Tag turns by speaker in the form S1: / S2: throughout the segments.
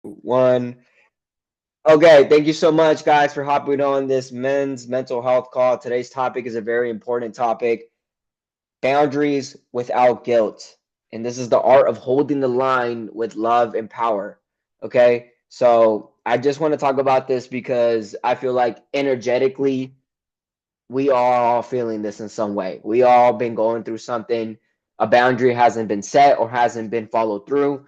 S1: One. Okay, thank you so much, guys, for hopping on this men's mental health call. Today's topic is a very important topic: boundaries without guilt. And this is the art of holding the line with love and power. Okay, so I just want to talk about this because I feel like energetically, we are all feeling this in some way. We all been going through something. A boundary hasn't been set or hasn't been followed through.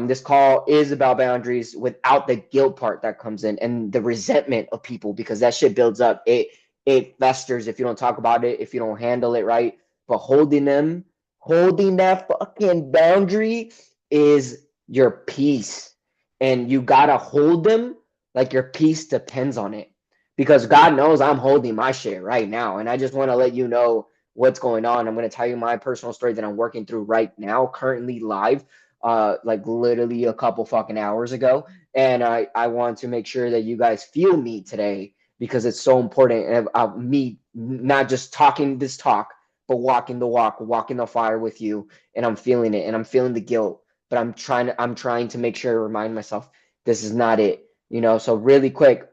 S1: This call is about boundaries without the guilt part that comes in and the resentment of people, because that shit builds up. It festers if you don't talk about it, if you don't handle it right. But holding that fucking boundary is your peace, and you gotta hold them like your peace depends on it, because God knows I'm holding my shit right now. And I just want to let you know what's going on. I'm going to tell you my personal story that I'm working through right now, currently live, like literally a couple fucking hours ago. And I want to make sure that you guys feel me today, because it's so important. And me not just talking this talk, but walking the walk, walking the fire with you. And I'm feeling it, and I'm feeling the guilt. But I'm trying to make sure I remind myself this is not it. So really quick,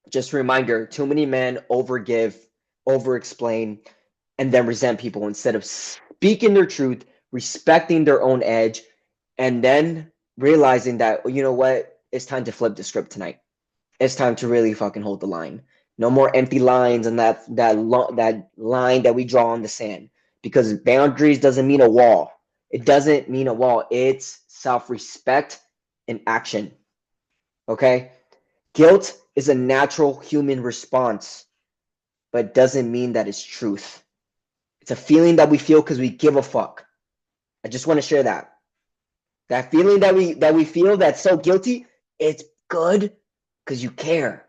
S1: just a reminder: too many men overgive, over explain, and then resent people instead of speaking their truth, respecting their own edge, and then realizing that, you know what, it's time to flip the script tonight. It's time to really fucking hold the line. No more empty lines and that line that we draw on the sand. Because boundaries doesn't mean a wall. It doesn't mean a wall. It's self-respect in action. Okay? Guilt is a natural human response, but it doesn't mean that it's truth. It's a feeling that we feel because we give a fuck. I just want to share that. That feeling that we feel that's so guilty, it's good because you care.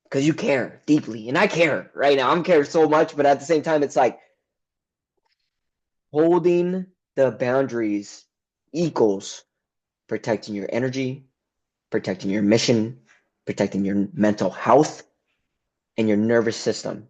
S1: Because you care deeply. And I care right now. I'm caring so much, but at the same time, it's like holding the boundaries equals protecting your energy, protecting your mission, protecting your mental health, and your nervous system.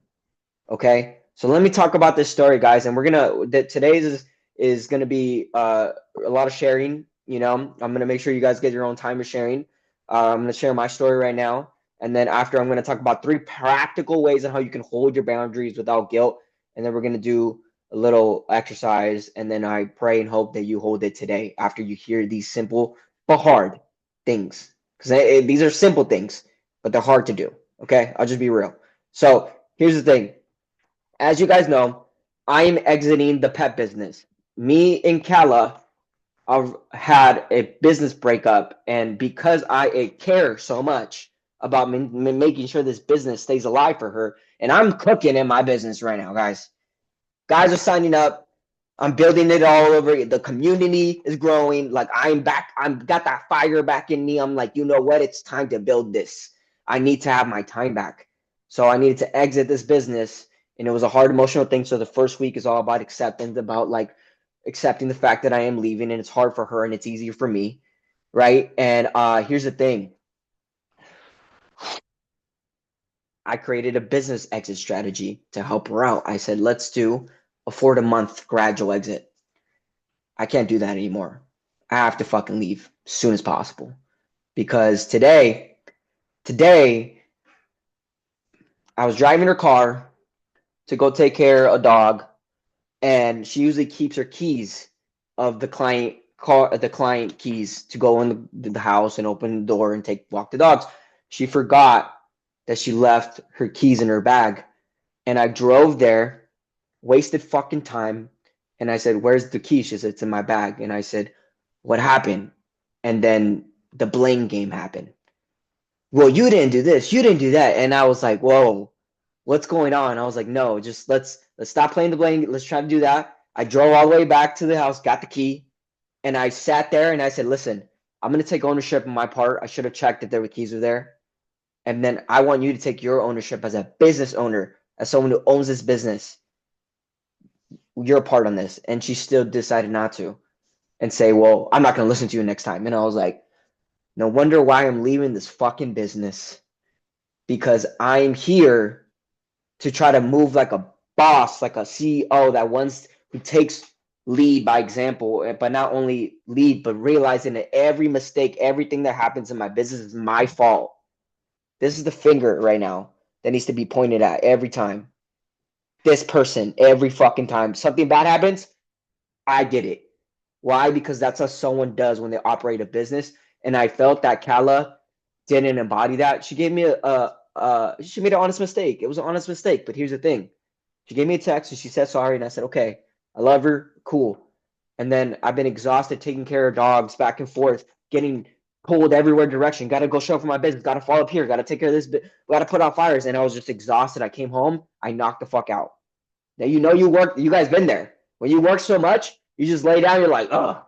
S1: Okay, so let me talk about this story, guys, and today's is gonna be a lot of sharing. I'm gonna make sure you guys get your own time of sharing. I'm gonna share my story right now, and then after I'm gonna talk about 3 practical ways on how you can hold your boundaries without guilt, and then we're gonna do a little exercise, and then I pray and hope that you hold it today after you hear these simple but hard things, because these are simple things, but they're hard to do. Okay, I'll just be real. So here's the thing: as you guys know, I am exiting the pet business. Me and Kala have had a business breakup, and because I care so much about making sure this business stays alive for her, and I'm cooking in my business right now, guys. Guys are signing up. I'm building it all over. The community is growing. Like, I'm back. I'm got that fire back in me. I'm like, you know what? It's time to build this. I need to have my time back. So I needed to exit this business, and it was a hard emotional thing. So the first week is all about acceptance, about like accepting the fact that I am leaving, and it's hard for her and it's easier for me, right? And here's the thing: I created a business exit strategy to help her out. I said, let's do a 4 month gradual exit. I can't do that anymore. I have to fucking leave as soon as possible, because today I was driving her car to go take care of a dog, and she usually keeps her keys of the client keys to go in the house and open the door and walk the dogs. She forgot that she left her keys in her bag, and I drove there, wasted fucking time. And I said, "Where's the key?" She said, "It's in my bag." And I said, "What happened?" And then the blame game happened. "Well, you didn't do this, you didn't do that." And I was like, "Whoa, what's going on?" I was like, "No, just let's stop playing the blame. Let's try to do that." I drove all the way back to the house, got the key, and I sat there and I said, "Listen, I'm gonna take ownership of my part. I should have checked that the keys were there. And then I want you to take your ownership as a business owner, as someone who owns this business. You're a part on this." And she still decided not to, and say, "Well, I'm not gonna listen to you next time." And I was like, no wonder why I'm leaving this fucking business, because I'm here to try to move like a boss, like a CEO that wants who takes lead by example, but not only lead, but realizing that every mistake, everything that happens in my business is my fault. This is the finger right now that needs to be pointed at every time. This person, every fucking time something bad happens, I did it. Why? Because that's how someone does when they operate a business. And I felt that Kala didn't embody that. She gave me she made an honest mistake. It was an honest mistake. But here's the thing. She gave me a text and she said sorry. And I said, okay, I love her. Cool. And then I've been exhausted taking care of dogs back and forth, getting pulled everywhere direction. Got to go show up for my business. Got to follow up here. Got to take care of this. Got to put out fires. And I was just exhausted. I came home. I knocked the fuck out. Now, you work. You guys been there. When you work so much, you just lay down. You're like, ugh,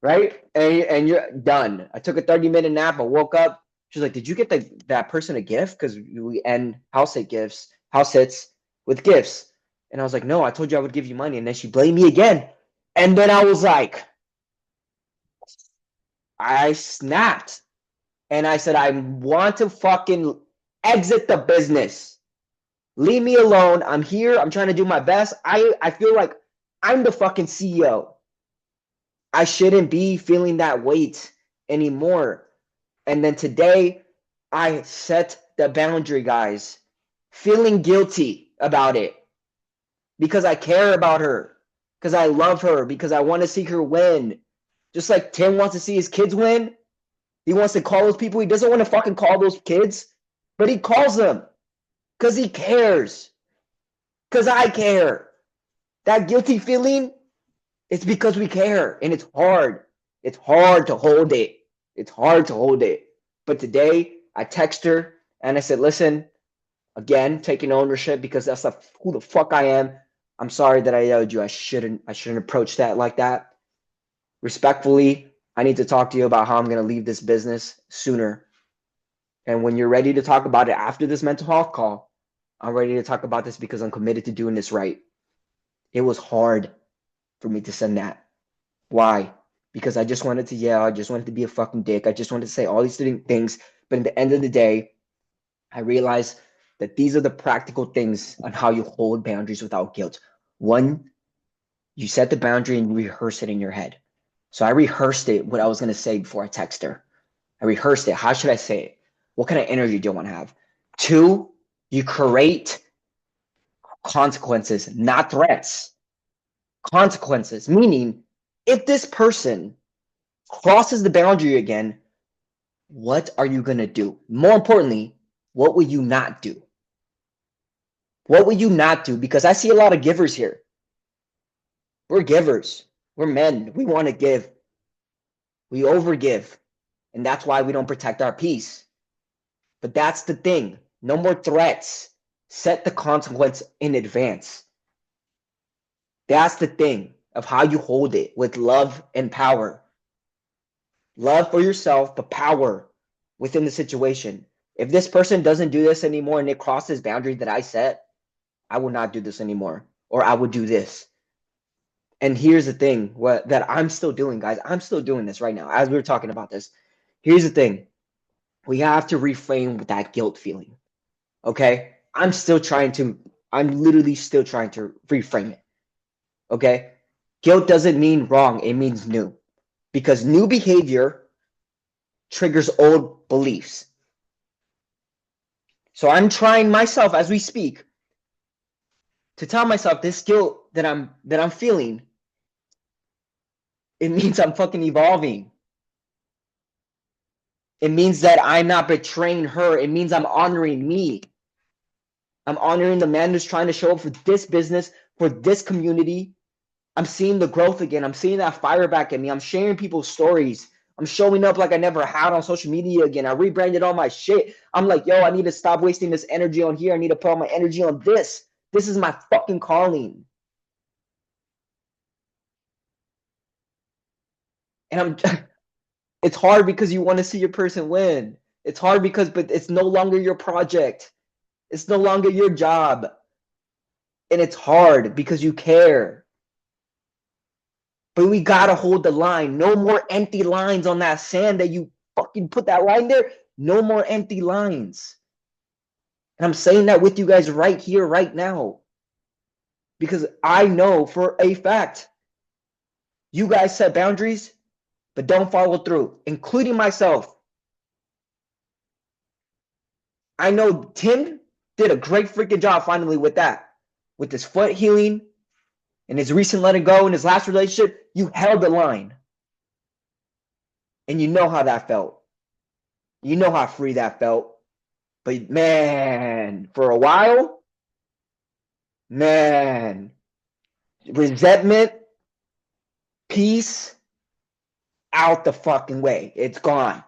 S1: right? And you're done. I took a 30-minute nap. I woke up. She's like, did you get that person a gift? Because we end house sits with gifts. And I was like, no, I told you I would give you money. And then she blamed me again. And then I was like, I snapped. And I said, I want to fucking exit the business. Leave me alone. I'm here. I'm trying to do my best. I feel like I'm the fucking CEO. I shouldn't be feeling that weight anymore. And then today, I set the boundary, guys. Feeling guilty about it. Because I care about her. Because I love her. Because I want to see her win. Just like Tim wants to see his kids win. He wants to call those people. He doesn't want to fucking call those kids. But he calls them. Because he cares. Because I care. That guilty feeling, it's because we care. And it's hard. It's hard to hold it. It's hard to hold it. But today, I text her and I said, listen, again, taking ownership because that's who the fuck I am. I'm sorry that I yelled you. I shouldn't approach that like that. Respectfully, I need to talk to you about how I'm going to leave this business sooner. And when you're ready to talk about it after this mental health call, I'm ready to talk about this because I'm committed to doing this right. It was hard for me to send that. Why? Because I just wanted to yell. I just wanted to be a fucking dick. I just wanted to say all these things. But at the end of the day, I realized that these are the practical things on how you hold boundaries without guilt. One, you set the boundary and you rehearse it in your head. So I rehearsed it, what I was going to say before I text her. I rehearsed it. How should I say it? What kind of energy do you want to have? Two, you create consequences, not threats. Consequences, meaning if this person crosses the boundary again, what are you going to do? More importantly, what will you not do? What will you not do? Because I see a lot of givers here. We're givers. We're men. We want to give. We overgive. And that's why we don't protect our peace. But that's the thing. No more threats. Set the consequence in advance. That's the thing of how you hold it with love and power. Love for yourself, but power within the situation. If this person doesn't do this anymore and it crosses boundaries that I set, I will not do this anymore. Or I would do this. And here's the thing that I'm still doing, guys. I'm still doing this right now as we were talking about this. Here's the thing. We have to reframe that guilt feeling. Okay? I'm literally still trying to reframe it. Okay? Guilt doesn't mean wrong. It means new. Because new behavior triggers old beliefs. So I'm trying myself as we speak to tell myself this guilt that I'm feeling, it means I'm fucking evolving. It means that I'm not betraying her. It means I'm honoring me. I'm honoring the man who's trying to show up for this business, for this community. I'm seeing the growth again. I'm seeing that fire back at me. I'm sharing people's stories. I'm showing up like I never had on social media again. I rebranded all my shit. I'm like, yo, I need to stop wasting this energy on here. I need to put all my energy on this. This is my fucking calling. And it's hard because you want to see your person win. It's hard but it's no longer your project. It's no longer your job. And it's hard because you care. But we gotta hold the line. No more empty lines on that sand that you fucking put that line there. No more empty lines. And I'm saying that with you guys right here, right now. Because I know for a fact You guys set boundaries, but don't follow through, including myself. I know Tim did a great freaking job finally with that. With his foot healing and his recent letting go in his last relationship, you held the line. And you know how that felt. You know how free that felt. But man, for a while, man, resentment, peace, out the fucking way. It's gone.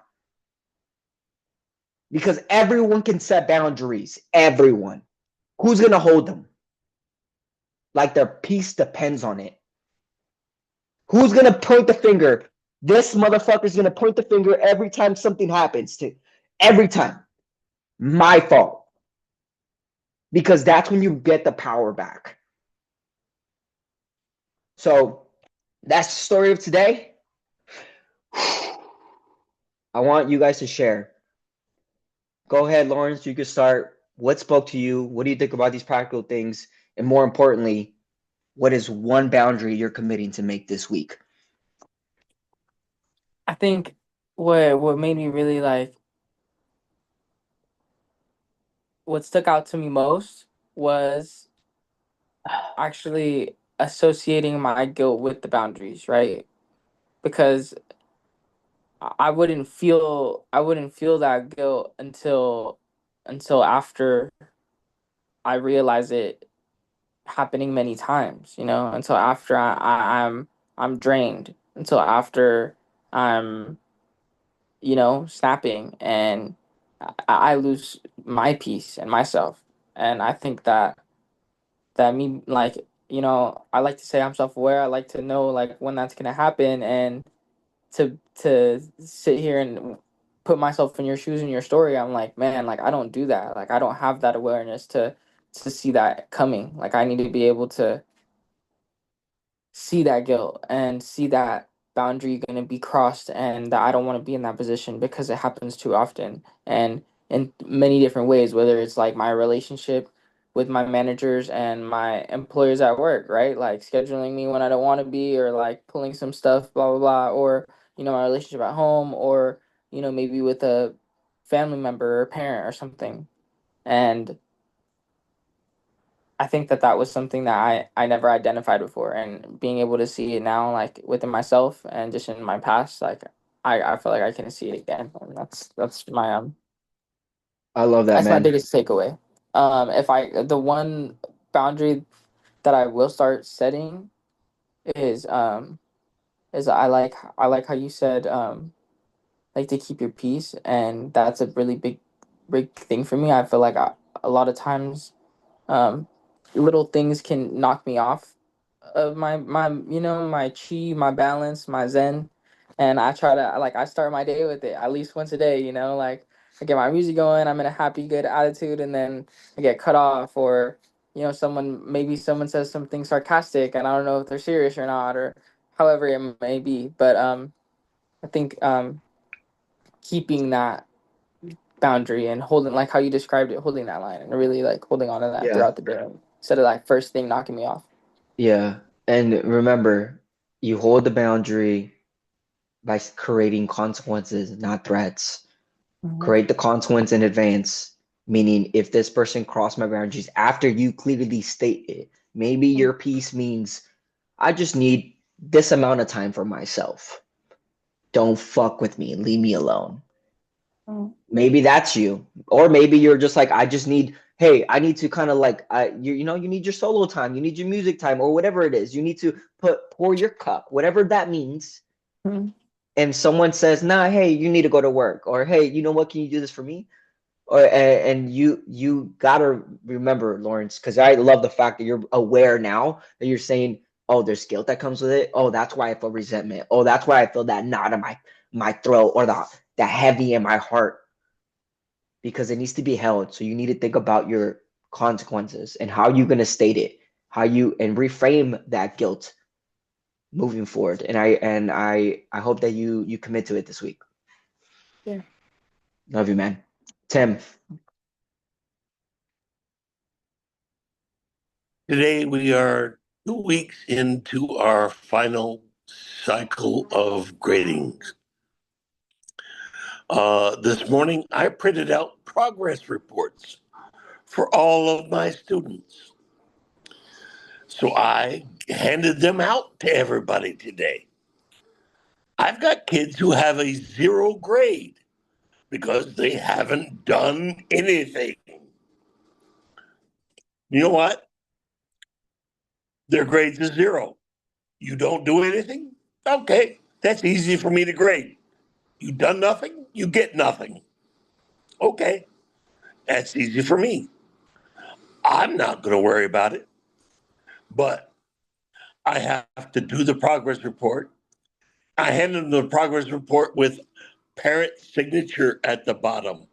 S1: Because everyone can set boundaries. Everyone. Who's going to hold them? Like their peace depends on it. Who's going to point the finger? This motherfucker's going to point the finger every time something happens to. Every time. My fault. Because that's when you get the power back. So that's the story of today. I want you guys to share. Go ahead, Lawrence. You can start. What spoke to you? What do you think about these practical things? And more importantly, what is one boundary you're committing to make this week?
S2: I think what made me really like what stuck out to me most was actually associating my guilt with the boundaries, right? Because I wouldn't feel that guilt until after I realize it happening many times, until after I'm drained, until after I'm snapping and I lose my peace and myself. And I think that me like I like to say I'm self-aware. I like to know like when that's gonna happen, and to sit here and put myself in your shoes and your story. I'm like, man, like I don't do that. Like I don't have that awareness to see that coming. Like I need to be able to see that guilt and see that boundary going to be crossed, and that I don't want to be in that position because it happens too often and in many different ways, whether it's like my relationship with my managers and my employers at work, right? Like scheduling me when I don't want to be, or like pulling some stuff, blah blah blah, or my relationship at home, or maybe with a family member or parent or something. And I think that was something that I never identified before, and being able to see it now, like within myself and just in my past, like I feel like I can see it again, and
S1: I love that,
S2: that's my
S1: man.
S2: biggest takeaway. If I the one boundary that I will start setting is I like how you said like to keep your peace, and that's a really big thing for me. I feel like a lot of times um little things can knock me off of my chi, my balance, my zen. And I try to like I start my day with it at least once a day, like I get my music going, I'm in a happy good attitude, and then I get cut off, or someone says something sarcastic and I don't know if they're serious or not, or however it may be. But I think keeping that boundary and holding, like how you described it, holding that line and really like holding on to that
S1: Yeah.
S2: throughout the day instead of like first thing knocking me off.
S1: Yeah. And remember, you hold the boundary by creating consequences, not threats.
S2: Mhm.
S1: Create the consequence in advance, meaning if this person crossed my boundaries after you clearly state it, maybe your peace means I just need this amount of time for myself. Don't fuck with me. Leave me alone.
S2: Mhm.
S1: Maybe that's you. Or maybe you're just like, I just need, hey, I need to kind of like, you need your solo time. You need your music time or whatever it is. You need to pour your cup, whatever that means.
S2: Mhm.
S1: And someone says, nah, hey, you need to go to work. Or, hey, you know what? Can you do this for me? Or and you gotta remember, Lawrence, because I love the fact that you're aware now that you're saying, oh, there's guilt that comes with it. Oh, that's why I feel resentment. Oh, that's why I feel that knot in my throat, or the heavy in my heart, because it needs to be held. So you need to think about your consequences and how you're gonna state it, how you and reframe that guilt moving forward. And I hope that you commit to it this week.
S2: Yeah.
S1: Love you, man. Tim.
S3: Today we are 2 weeks into our final cycle of grading. This morning, I printed out progress reports for all of my students. So I handed them out to everybody today. I've got kids who have a 0 grade because they haven't done anything. You know what? Their grade's a 0. You don't do anything? Okay, that's easy for me to grade. You done nothing? You get nothing. Okay, that's easy for me. I'm not going to worry about it, but I have to do the progress report. I hand them the progress report with parent signature at the bottom.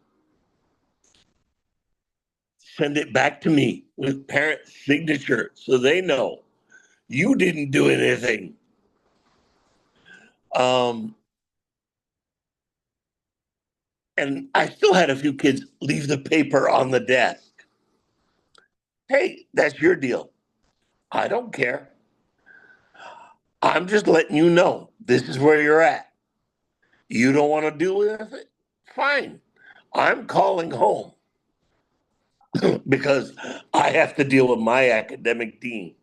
S3: Send it back to me with parent signature so they know you didn't do anything. Um, and I still had a few kids leave the paper on the desk. Hey, that's your deal. I don't care. I'm just letting you know this is where you're at. You don't want to deal with it? Fine. I'm calling home because I have to deal with my academic dean.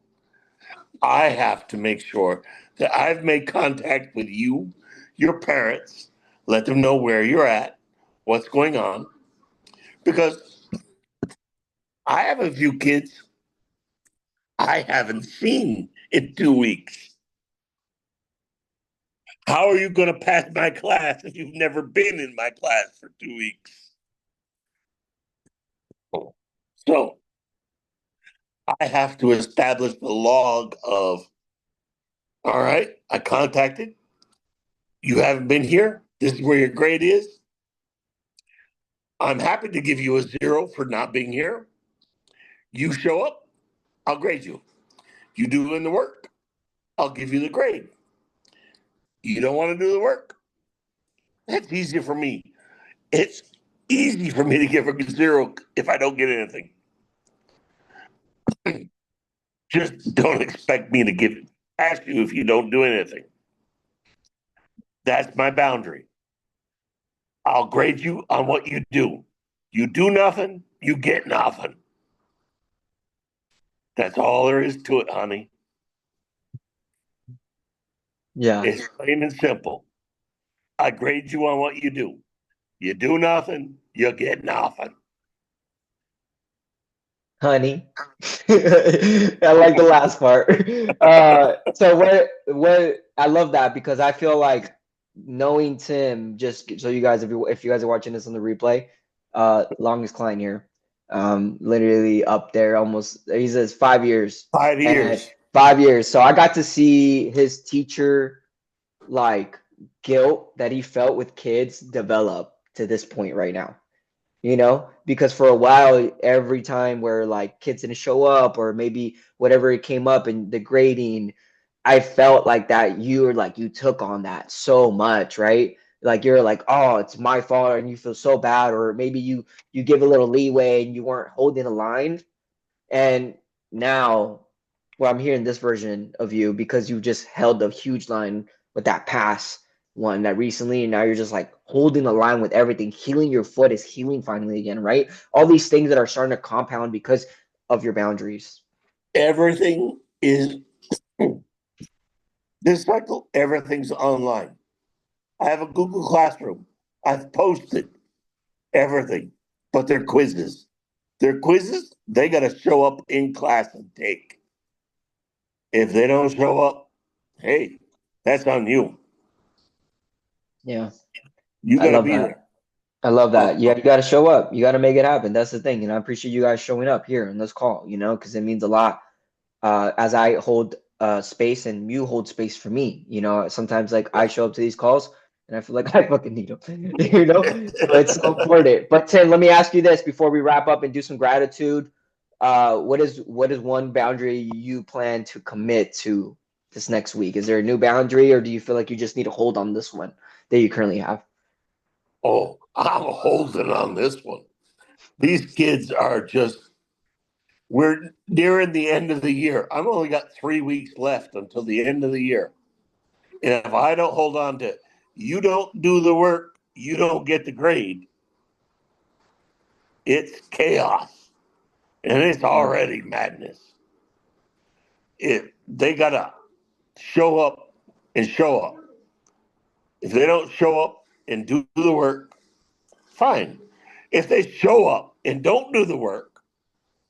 S3: I have to make sure that I've made contact with you, your parents, let them know where you're at, what's going on, because I have a few kids I haven't seen in 2 weeks. How are you going to pass my class if you've never been in my class for 2 weeks? So I have to establish the log of, all right, I contacted. You haven't been here. This is where your grade is. I'm happy to give you a 0 for not being here. You show up, I'll grade you. You do in the work, I'll give you the grade. You don't want to do the work? That's easier for me. It's easy for me to give a 0 if I don't get anything. Just don't expect me to ask you if you don't do anything. That's my boundary. I'll grade you on what you do. You do nothing, you get nothing. That's all there is to it, honey.
S1: Yeah.
S3: It's plain and simple. I grade you on what you do. You do nothing, you get nothing.
S1: Honey. I like the last part. So what I love that because I feel like knowing Tim, just so you guys, if you guys are watching this on the replay, longest client here, literally up there almost. He says 5 years
S3: Five
S1: and
S3: years.
S1: 5 years. So I got to see his teacher like guilt that he felt with kids develop to this point right now, because for a while, every time where like kids didn't show up or maybe whatever it came up in the grading, I felt like that you were like, you took on that so much, right? Like you're like, oh, it's my fault, and you feel so bad, or maybe you give a little leeway and you weren't holding the line. And now, well, I'm hearing this version of you because you just held a huge line with that pass one that recently, and now you're just like holding the line with everything. Healing your foot is healing finally again, right? All these things that are starting to compound because of your boundaries.
S3: Everything is this cycle, everything's online. I have a Google Classroom. I've posted everything, but they're quizzes. They're quizzes they got to show up in class and take. If they don't show up, hey, that's on you.
S1: Yeah,
S3: You
S1: I
S3: got to
S1: love
S3: be there.
S1: that. I love
S3: Uh,
S1: that. Yeah, you got to show up. You got to make it happen. That's the thing. And I appreciate you guys showing up here in this call, because it means a lot as I hold space and you hold space for me. Sometimes like I
S3: yeah.
S1: show up to these calls and I feel like I fucking need them, So it's so important. But Tim, let me ask you this before we wrap up and do some gratitude. What is one boundary you plan to commit to this next week? Is there a new boundary, or do you feel like you just need to hold on this one that you currently have?
S3: Oh, I'm holding on this one. These kids are just, we're nearing the end of the year. I've only got 3 weeks left until the end of the year. And if I don't hold on to, you don't do the work, you don't get the grade, it's chaos. And it's already madness. They got to show up and show up. If they don't show up and do the work, fine. If they show up and don't do the work,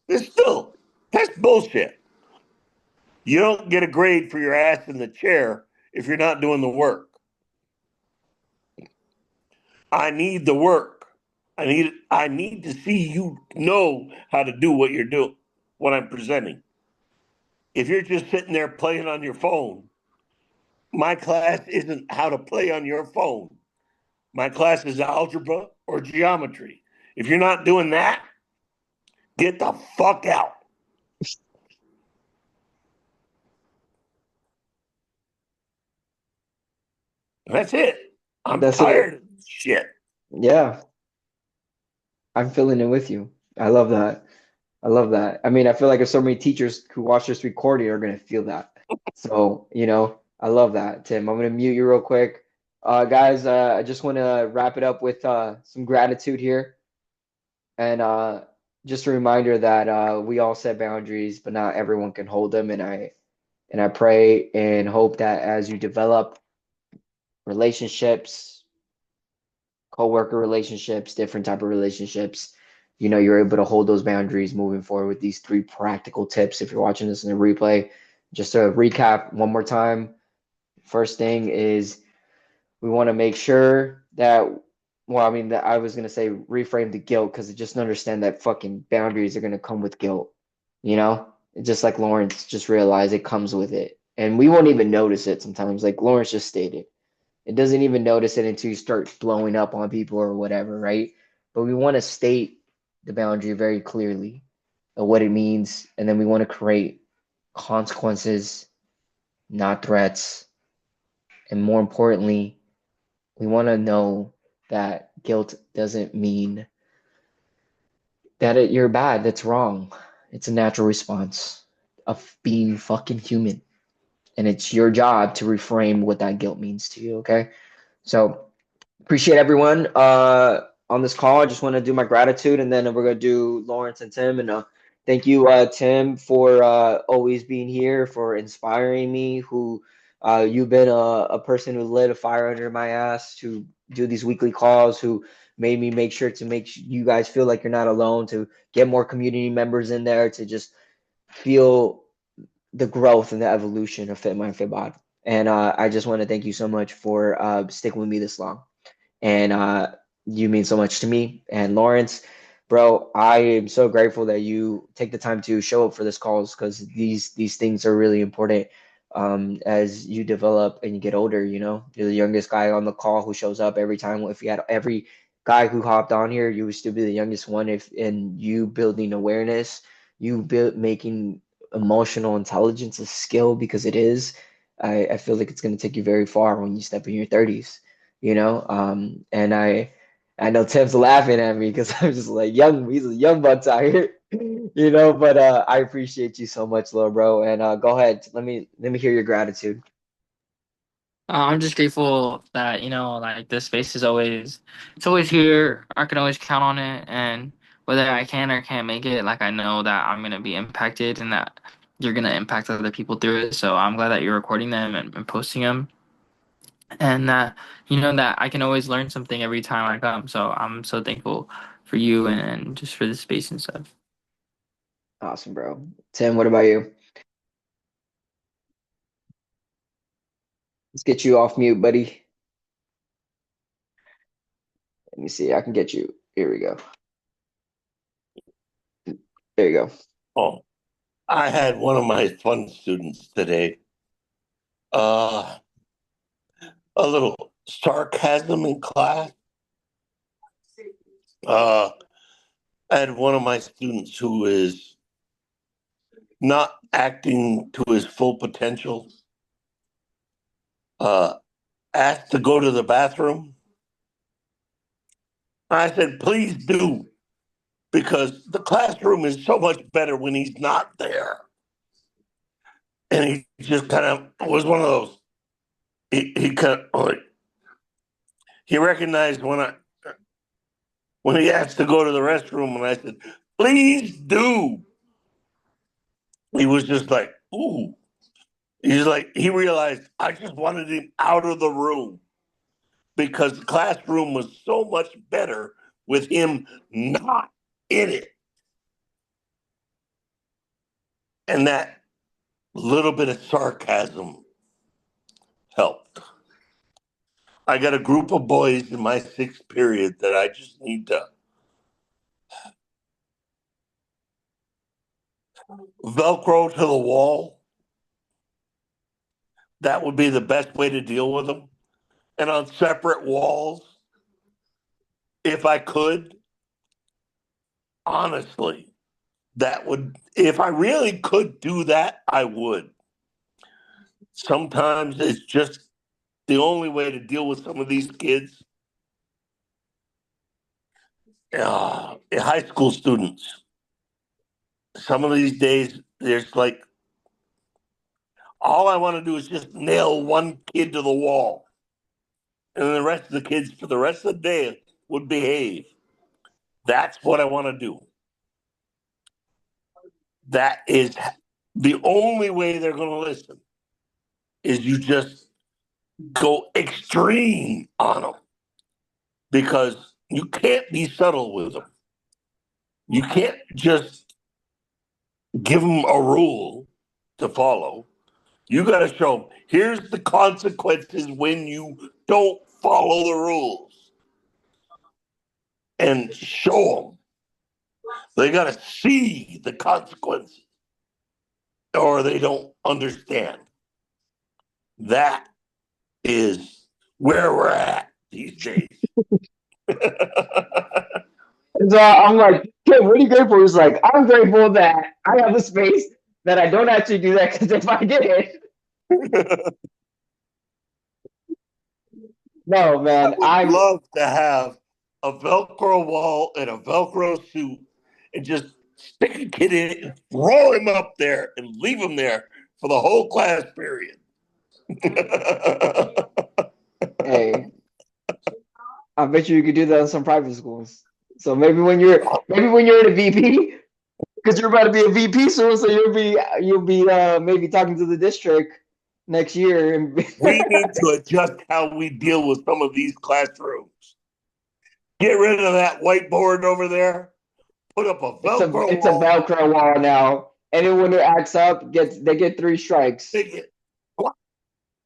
S3: that's bullshit. You don't get a grade for your ass in the chair if you're not doing the work. I need the work. I need to see you know how to do what you're doing, what I'm presenting. If you're just sitting there playing on your phone, my class isn't how to play on your phone. My class is algebra or geometry. If you're not doing that, get the fuck out. That's it. I'm
S1: That's it.
S3: tired of this shit.
S1: Yeah, I'm feeling it with you. I love that. I love that. I mean, I feel like if so many teachers who watch this recording are gonna feel that. So, I love that, Tim. I'm gonna mute you real quick. Guys, I just want to wrap it up with some gratitude here. And just a reminder that we all set boundaries, but not everyone can hold them. And I pray and hope that as you develop relationships, coworker relationships, different type of relationships, you're able to hold those boundaries moving forward with these three practical tips. If you're watching this in a replay, just to recap one more time. First thing is we want to make sure that, well, I mean, that I was going to say reframe the guilt because just understand that fucking boundaries are going to come with guilt, you know? Just like Lawrence just realized it comes with it. And we won't even notice it sometimes, like Lawrence just stated. It doesn't even notice it until you start blowing up on people or whatever, right? But we want to state the boundary very clearly of what it means. And then we want to create consequences, not threats. And more importantly, we want to know that guilt doesn't mean that you're bad. That's wrong. It's a natural response of being fucking human. And it's your job to reframe what that guilt means to you, okay? So appreciate everyone on this call. I just want to do my gratitude, and then we're going to do Lawrence and Tim. And thank you, Tim, for always being here, for inspiring me. You've been a person who lit a fire under my ass to do these weekly calls, who made me make sure to make you guys feel like you're not alone, to get more community members in there, to just feel the growth and the evolution of Fit Mind Fit Bod. And I just want to thank you so much for sticking with me this long. And you mean so much to me. And Lawrence, bro, I am so grateful that you take the time to show up for this calls because these things are really important as you develop and you get older. You're the youngest guy on the call who shows up every time. If you had every guy who hopped on here, you would still be the youngest one. If and you building awareness, you build making emotional intelligence a skill because it is. I feel like it's going to take you very far when you step in your 30s. And I know Tim's laughing at me because I'm just like he's a young bucks out here, but I appreciate you so much, little bro. And go ahead, let me hear your gratitude.
S2: I'm just grateful that like this space is always it's always here. I can always count on it, and whether I can or can't make it, like I know that I'm gonna be impacted, and that you're gonna impact other people through it. So I'm glad that you're recording them and posting them, and that that I can always learn something every time I come. So I'm so thankful for you and just for the space and stuff.
S1: Awesome, bro. Tim, what about you? Let's get you off mute, buddy. Let me see. I can get you. Here we go. There you go.
S3: Oh, I had one of my fun students today. Uh, a little sarcasm in class. Uh, I had one of my students who is not acting to his full potential. Uh, asked to go to the bathroom. I said, please do, because the classroom is so much better when he's not there. And he just kind of was one of those, he recognized when he asked to go to the restroom, and I said, "Please do." He was just like, "Ooh." He realized I just wanted him out of the room because the classroom was so much better with him not in it. And that little bit of sarcasm helped. I got a group of boys in my sixth period that I just need to Velcro to the wall. That would be the best way to deal with them. And on separate walls, if I could, honestly, if I really could do that, I would. Sometimes it's just the only way to deal with some of these kids. High school students. Some of these days, there's like, all I want to do is just nail one kid to the wall. And then the rest of the kids for the rest of the day would behave. That's what I want to do. That is the only way they're going to listen, is you just go extreme on them, because you can't be subtle with them. You can't just give them a rule to follow. You got to show them, here's the consequences when you don't follow the rules, and show them. They got to see the consequences, or they don't understand. That is where we're at these days.
S1: And so I'm like, Kim, what are you grateful for? He's like, I'm grateful that I have a space that I don't actually do that, because if I did, no,
S3: I
S1: man,
S3: would love to have a Velcro wall and a Velcro suit and just stick a kid in it and throw him up there and leave him there for the whole class period.
S1: hey, I bet you could do that in some private schools. So maybe when you're in a VP, because you're about to be a VP soon, so you'll be maybe talking to the district next year. And
S3: We need to adjust how we deal with some of these classrooms. Get rid of that whiteboard over there. Put up a Velcro
S1: it's a
S3: wall.
S1: Velcro wall now. Anyone who acts up they get 3 strikes.
S3: They get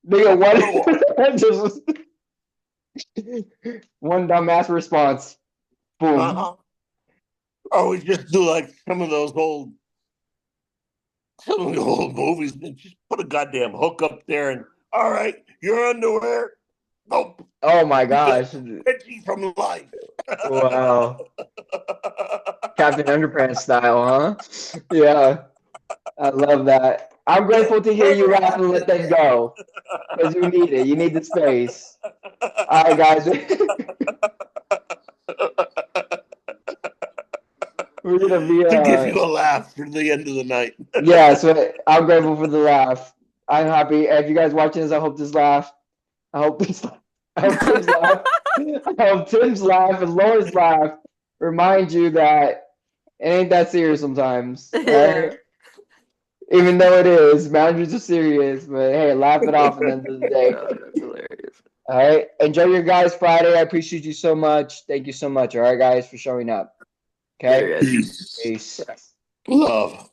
S1: one just one dumbass response. Boom.
S3: Uh-huh. Or we just do like some of the old movies and just put a goddamn hook up there and, all right, your underwear. Nope.
S1: Oh my gosh.
S3: Edgy from life.
S1: Wow. Captain Underpants style, huh? Yeah. I love that. I'm grateful to hear you laugh and let that go, because you need it. You need the space. All right, guys. We're gonna be
S3: To give you a laugh for the end of the night.
S1: yeah, so I'm grateful for the laugh. I'm happy. If you guys watching this, I hope this laugh. I hope Tim's laugh. I hope Tim's laugh and Laura's laugh remind you that it ain't that serious sometimes. Right? Even though it is, boundaries are serious, but hey, laugh it off at the end of the day.
S2: Oh, that's hilarious.
S1: All right. Enjoy your guys' Friday. I appreciate you so much. Thank you so much. All right, guys, for showing up. Okay.
S2: Later, guys.
S3: Peace.
S1: Peace.
S3: Love.